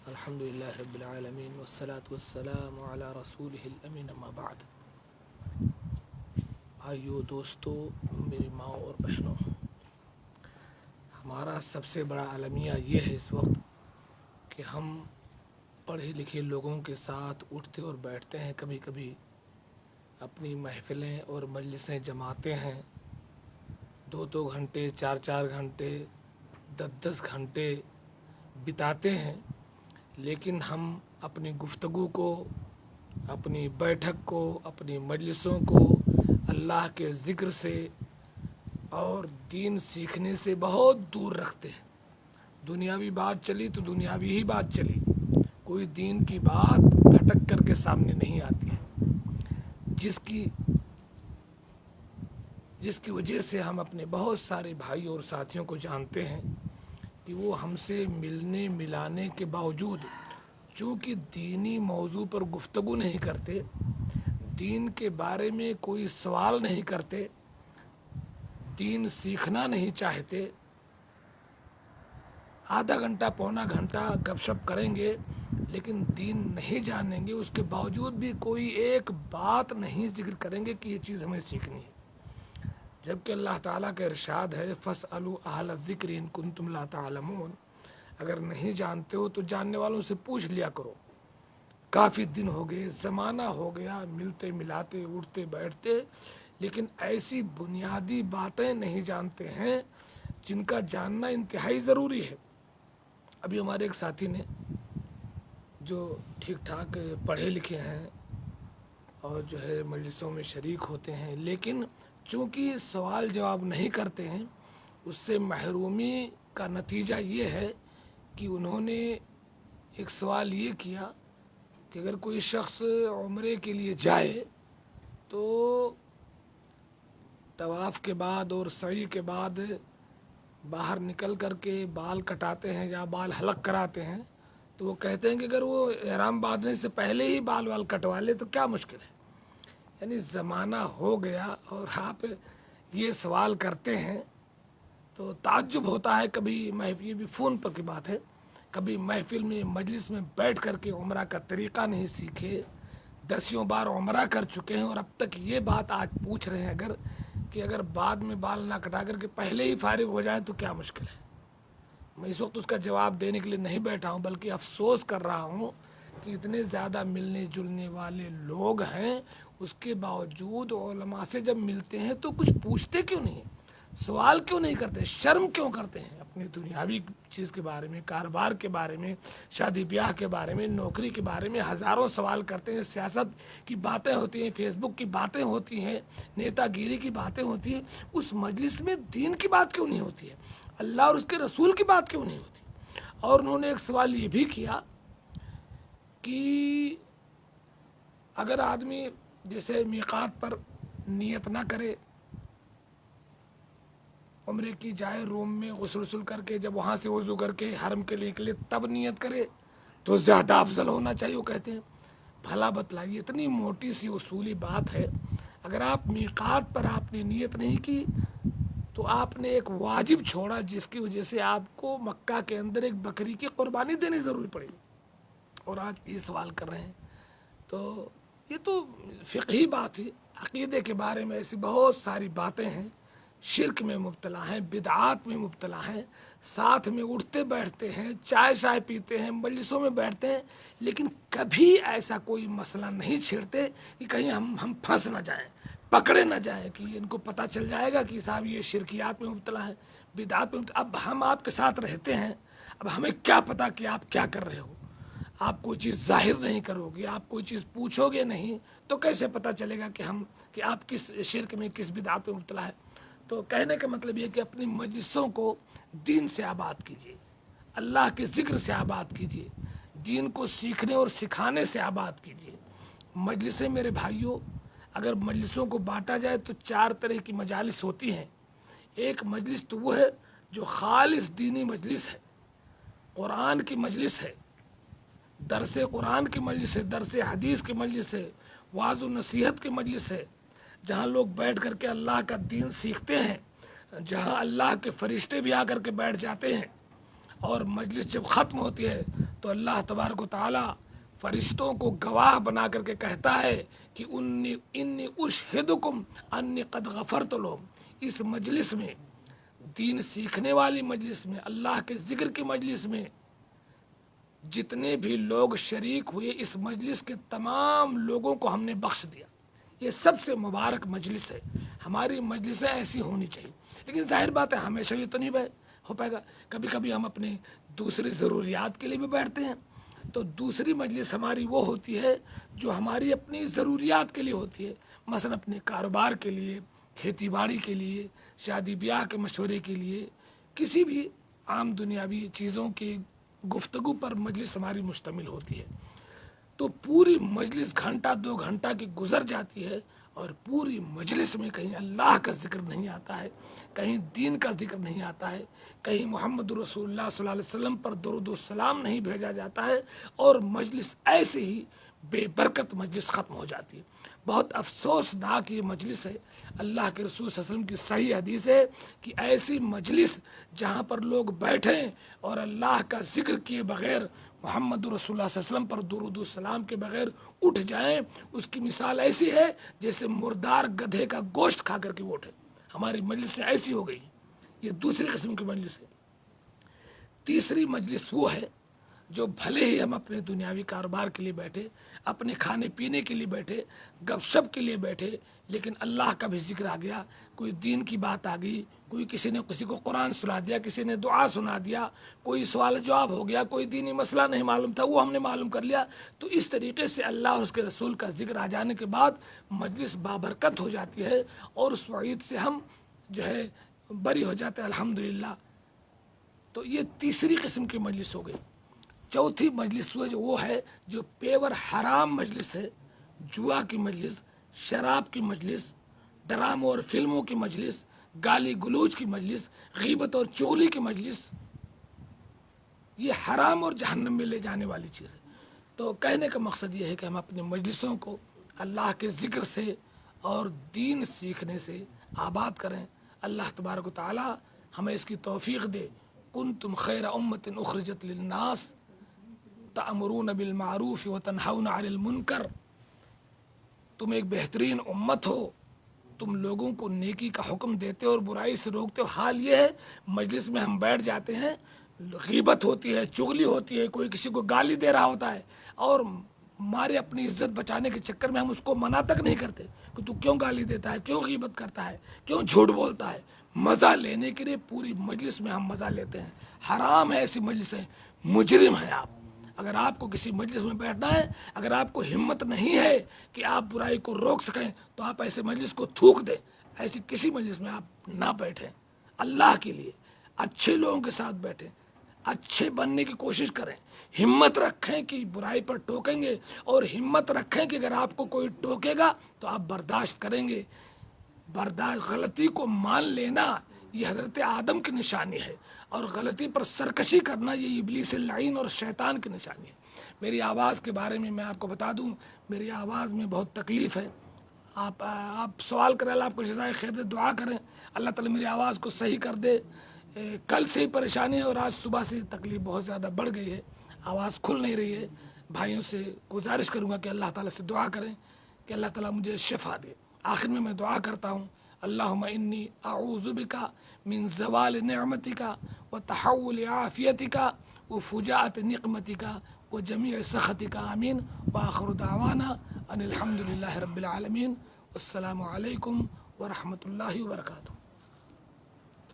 الحمدللہ رب العالمین والصلاة والسلام علی رسولہ الامین اما بعد۔ بھائیو، دوستو، میری ماں اور بہنوں، ہمارا سب سے بڑا المیہ یہ ہے اس وقت کہ ہم پڑھے لکھے لوگوں کے ساتھ اٹھتے اور بیٹھتے ہیں، کبھی کبھی اپنی محفلیں اور مجلسیں جماتے ہیں، 2 گھنٹے 4 گھنٹے 10 گھنٹے بتاتے ہیں، لیکن ہم اپنی گفتگو کو، اپنی بیٹھک کو، اپنی مجلسوں کو اللہ کے ذکر سے اور دین سیکھنے سے بہت دور رکھتے ہیں۔ دنیاوی بات چلی تو دنیاوی ہی بات چلی، کوئی دین کی بات پھٹک کر کے سامنے نہیں آتی ہے، جس کی وجہ سے ہم اپنے بہت سارے بھائی اور ساتھیوں کو جانتے ہیں کہ وہ ہم سے ملنے ملانے کے باوجود چونکہ دینی موضوع پر گفتگو نہیں کرتے، دین کے بارے میں کوئی سوال نہیں کرتے، دین سیکھنا نہیں چاہتے، آدھا گھنٹہ پونا گھنٹہ گپ شپ کریں گے لیکن دین نہیں جانیں گے، اس کے باوجود بھی کوئی ایک بات نہیں ذکر کریں گے کہ یہ چیز ہمیں سیکھنی ہے، جبکہ اللہ تعالیٰ کا ارشاد ہے فَاسْأَلُوا أَهْلَ الذِّكْرِ إِن كُنتُمْ لَا تَعْلَمُونَ، اگر نہیں جانتے ہو تو جاننے والوں سے پوچھ لیا کرو۔ کافی دن ہو گئے، زمانہ ہو گیا، ملتے ملاتے اٹھتے بیٹھتے، لیکن ایسی بنیادی باتیں نہیں جانتے ہیں جن کا جاننا انتہائی ضروری ہے۔ ابھی ہمارے ایک ساتھی نے جو ٹھیک ٹھاک پڑھے لکھے ہیں اور جو ہے مجلسوں میں شریک ہوتے ہیں، لیکن چونکہ سوال جواب نہیں کرتے ہیں، اس سے محرومی کا نتیجہ یہ ہے کہ انہوں نے ایک سوال یہ کیا کہ اگر کوئی شخص عمرے کے لیے جائے تو طواف کے بعد اور سعی کے بعد باہر نکل کر کے بال کٹاتے ہیں یا بال حلق کراتے ہیں، تو وہ کہتے ہیں کہ اگر وہ احرام باندھنے سے پہلے ہی بال کٹوا لے تو کیا مشکل ہے۔ یعنی زمانہ ہو گیا اور آپ یہ سوال کرتے ہیں تو تعجب ہوتا ہے۔ کبھی یہ بھی فون پر کی بات ہے، کبھی محفل میں مجلس میں بیٹھ کر کے عمرہ کا طریقہ نہیں سیکھے، 10 بار عمرہ کر چکے ہیں اور اب تک یہ بات آج پوچھ رہے ہیں اگر بعد میں بال نہ کٹا کر کے پہلے ہی فارغ ہو جائے تو کیا مشکل ہے۔ میں اس وقت اس کا جواب دینے کے لیے نہیں بیٹھا ہوں، بلکہ افسوس کر رہا ہوں کہ اتنے زیادہ ملنے جلنے والے لوگ ہیں، اس کے باوجود علماء سے جب ملتے ہیں تو کچھ پوچھتے کیوں نہیں، سوال کیوں نہیں کرتے، شرم کیوں کرتے ہیں اپنی دنیاوی چیز کے بارے میں، کاروبار کے بارے میں، شادی بیاہ کے بارے میں، نوکری کے بارے میں ہزاروں سوال کرتے ہیں، سیاست کی باتیں ہوتی ہیں، فیس بک کی باتیں ہوتی ہیں، نیتا گیری کی باتیں ہوتی ہیں، اس مجلس میں دین کی بات کیوں نہیں ہوتی ہے، اللہ اور اس کے رسول کی بات کیوں نہیں ہوتی۔ اور انہوں نے ایک سوال یہ بھی کیا کہ اگر آدمی جیسے میقات پر نیت نہ کرے، عمرے کی جائے روم میں غسل کر کے جب وہاں سے وضو کر کے حرم کے لیے نکلے تب نیت کرے تو زیادہ افضل ہونا چاہیے، وہ کہتے ہیں۔ بھلا بتلائیے، اتنی موٹی سی اصولی بات ہے، اگر آپ میقات پر آپ نے نیت نہیں کی تو آپ نے ایک واجب چھوڑا جس کی وجہ سے آپ کو مکہ کے اندر ایک بکری کی قربانی دینی ضروری پڑے گی، اور آج یہ سوال کر رہے ہیں۔ تو یہ تو فقہی بات ہے، عقیدے کے بارے میں ایسی بہت ساری باتیں ہیں، شرک میں مبتلا ہیں، بدعات میں مبتلا ہیں، ساتھ میں اٹھتے بیٹھتے ہیں، چائے پیتے ہیں، مجلسوں میں بیٹھتے ہیں، لیکن کبھی ایسا کوئی مسئلہ نہیں چھیڑتے کہ کہیں ہم پھنس نہ جائیں، پکڑے نہ جائیں، کہ ان کو پتہ چل جائے گا کہ صاحب یہ شرکیات میں مبتلا ہے، بدعات میں مبتلا۔ اب ہم آپ کے ساتھ رہتے ہیں، اب ہمیں کیا پتہ کہ آپ کیا کر رہے ہو، آپ کوئی چیز ظاہر نہیں کرو گے، آپ کوئی چیز پوچھو گے نہیں تو کیسے پتہ چلے گا کہ آپ کس شرک میں، کس بدعات میں مبتلا ہے۔ تو کہنے کا مطلب یہ کہ اپنی مجلسوں کو دین سے آباد کیجیے، اللہ کے ذکر سے آباد کیجیے، دین کو سیکھنے اور سکھانے سے آباد کیجیے۔ مجلسیں میرے بھائیوں، اگر مجلسوں کو بانٹا جائے تو 4 طرح کی مجالس ہوتی ہیں۔ ایک مجلس تو وہ ہے جو خالص دینی مجلس ہے، قرآن کی مجلس ہے، درس قرآن کی مجلس ہے، درس حدیث کی مجلس ہے، وعظ و نصیحت کی مجلس ہے، جہاں لوگ بیٹھ کر کے اللہ کا دین سیکھتے ہیں، جہاں اللہ کے فرشتے بھی آ کر کے بیٹھ جاتے ہیں، اور مجلس جب ختم ہوتی ہے تو اللہ تبارک و تعالی فرشتوں کو گواہ بنا کر کے کہتا ہے کہ انی اشہدکم انی قد غفرت لہم. اس مجلس میں، دین سیکھنے والی مجلس میں، اللہ کے ذکر کی مجلس میں جتنے بھی لوگ شریک ہوئے، اس مجلس کے تمام لوگوں کو ہم نے بخش دیا. یہ سب سے مبارک مجلس ہے. ہماری مجلسیں ایسی ہونی چاہیے. لیکن ظاہر بات ہے ہمیشہ یہ تو نہیں ہو پائے گا. کبھی کبھی ہم اپنے دوسری ضروریات کے لیے بھی بیٹھتے ہیں. تو دوسری مجلس ہماری وہ ہوتی ہے جو ہماری اپنی ضروریات کے لیے ہوتی ہے. مثلا اپنے کاروبار کے لیے، کھیتی باڑی کے لیے، شادی بیاہ کے مشورے کے لیے، کسی بھی عام دنیاوی چیزوں کی گفتگو پر مجلس ہماری مشتمل ہوتی ہے. تو پوری مجلس گھنٹہ 2 گھنٹہ کی گزر جاتی ہے اور پوری مجلس میں کہیں اللہ کا ذکر نہیں آتا ہے، کہیں دین کا ذکر نہیں آتا ہے، کہیں محمد رسول اللہ صلی اللہ علیہ وسلم پر درود و سلام نہیں بھیجا جاتا ہے، اور مجلس ایسے ہی بے برکت مجلس ختم ہو جاتی ہے. بہت افسوسناک یہ مجلس ہے. اللہ کے رسول صلی اللہ علیہ وسلم کی صحیح حدیث ہے کہ ایسی مجلس جہاں پر لوگ بیٹھیں اور اللہ کا ذکر کیے بغیر، محمد رسول اللہ صلی اللہ علیہ وسلم پر درود و سلام کے بغیر اٹھ جائیں، اس کی مثال ایسی ہے جیسے مردار گدھے کا گوشت کھا کر کے وہ اٹھے. ہماری مجلس سے ایسی ہو گئی. یہ دوسری قسم کی مجلس ہے. تیسری مجلس وہ ہے جو بھلے ہی ہم اپنے دنیاوی کاروبار کے لیے بیٹھے، اپنے کھانے پینے کے لیے بیٹھے، گپ شپ کے لیے بیٹھے، لیکن اللہ کا بھی ذکر آ گیا، کوئی دین کی بات آ گئی، کوئی کسی نے کسی کو قرآن سنا دیا، کسی نے دعا سنا دیا، کوئی سوال جواب ہو گیا، کوئی دینی مسئلہ نہیں معلوم تھا وہ ہم نے معلوم کر لیا. تو اس طریقے سے اللہ اور اس کے رسول کا ذکر آ جانے کے بعد مجلس بابرکت ہو جاتی ہے اور اس وعید سے ہم جو ہے بری ہو جاتے ہیں الحمدللہ. تو یہ تیسری قسم کی مجلس ہو گئی. چوتھی مجلس وہ ہے جو پیور حرام مجلس ہے، جوا کی مجلس، شراب کی مجلس، ڈراموں اور فلموں کی مجلس، گالی گلوچ کی مجلس، غیبت اور چغلی کی مجلس. یہ حرام اور جہنم میں لے جانے والی چیز ہے. تو کہنے کا مقصد یہ ہے کہ ہم اپنی مجلسوں کو اللہ کے ذکر سے اور دین سیکھنے سے آباد کریں. اللہ تبارک و تعالی ہمیں اس کی توفیق دے. کنتم خیر امت اخرجت للناس تأمرون بالمعروف وتنہون عن المنکر. تم ایک بہترین امت ہو، تم لوگوں کو نیکی کا حکم دیتے ہو اور برائی سے روکتے ہو. حال یہ ہے مجلس میں ہم بیٹھ جاتے ہیں، غیبت ہوتی ہے، چغلی ہوتی ہے، کوئی کسی کو گالی دے رہا ہوتا ہے، اور ہمارے اپنی عزت بچانے کے چکر میں ہم اس کو منع تک نہیں کرتے کہ تو کیوں گالی دیتا ہے، کیوں غیبت کرتا ہے، کیوں جھوٹ بولتا ہے. مزہ لینے کے لیے پوری مجلس میں ہم مزہ لیتے ہیں. حرام ہے ایسی مجلسیں. مجرم ہیں آپ. اگر آپ کو کسی مجلس میں بیٹھنا ہے، اگر آپ کو ہمت نہیں ہے کہ آپ برائی کو روک سکیں، تو آپ ایسے مجلس کو تھوک دیں. ایسی کسی مجلس میں آپ نہ بیٹھیں. اللہ کے لیے اچھے لوگوں کے ساتھ بیٹھیں، اچھے بننے کی کوشش کریں. ہمت رکھیں کہ برائی پر ٹوکیں گے، اور ہمت رکھیں کہ اگر آپ کو کوئی ٹوکے گا تو آپ برداشت کریں گے. غلطی کو مان لینا یہ حضرت آدم کی نشانی ہے، اور غلطی پر سرکشی کرنا یہ ابلیس اللعین اور شیطان کی نشانی ہے. میری آواز کے بارے میں آپ کو بتا دوں، میری آواز میں بہت تکلیف ہے. آپ سوال کریں، اللہ آپ کو جزائے خیر دے. دعا کریں اللہ تعالی میری آواز کو صحیح کر دے. کل سے ہی پریشانی ہے اور آج صبح سے تکلیف بہت زیادہ بڑھ گئی ہے، آواز کھل نہیں رہی ہے. بھائیوں سے گزارش کروں گا کہ اللہ تعالیٰ سے دعا کریں کہ اللہ تعالیٰ مجھے شفا دے. آخر میں دعا کرتا ہوں، اللہم انی اعوذ بکا من زوال نعمتکا وتحول عافیتکا وفجاءت نقمتکا وجمیع سخطکا. آمین. وآخر دعوانا ان الحمدللہ رب العالمین. السلام علیکم ورحمۃ اللہ وبرکاتہ.